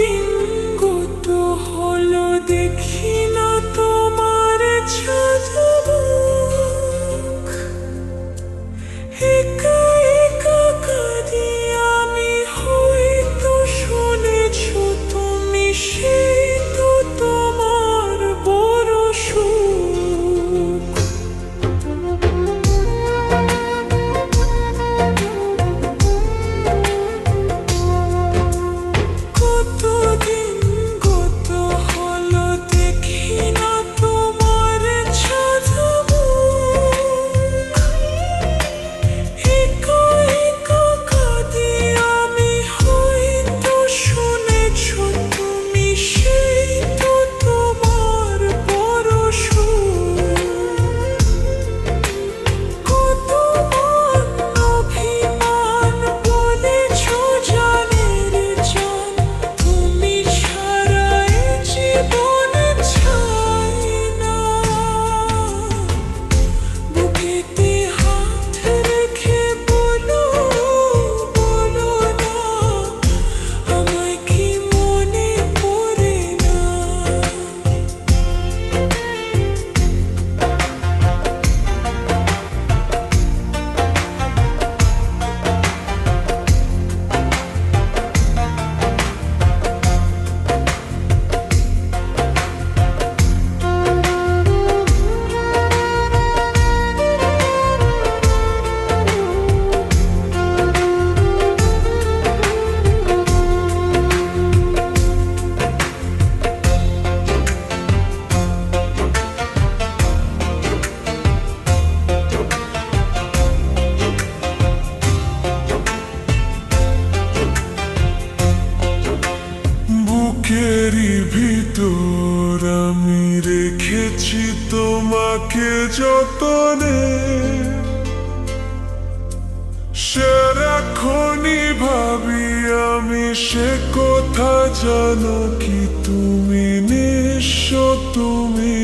দিন গত হলো দেখি না তোমার ছাদমুখ। একা একা কাঁদি আমি, হয়তো শুনেছ তুমি, সেই তো তোমার বড় সুখ। কতদিন গত হলো দেখি না তোমার ছাদমুখ। একা একা কাঁদি আমি, হয়তো শুনেছ তুমি, সেই তো তোমার বড় সুখ। কতবার অভিমান বলেছ জানের জান, তুমি ছাড়া এ জীবন চাই না। বুকেতে হাত রেখে বলো, বলো না, আমায় কি মনে পড়ে না? বুকেরই ভিতর আমি রেখেছি তোমাকে যতনে, সারাক্ষণই ভাবি আমি সে কথা জানো কি তুমি নিঃস্ব, তুমি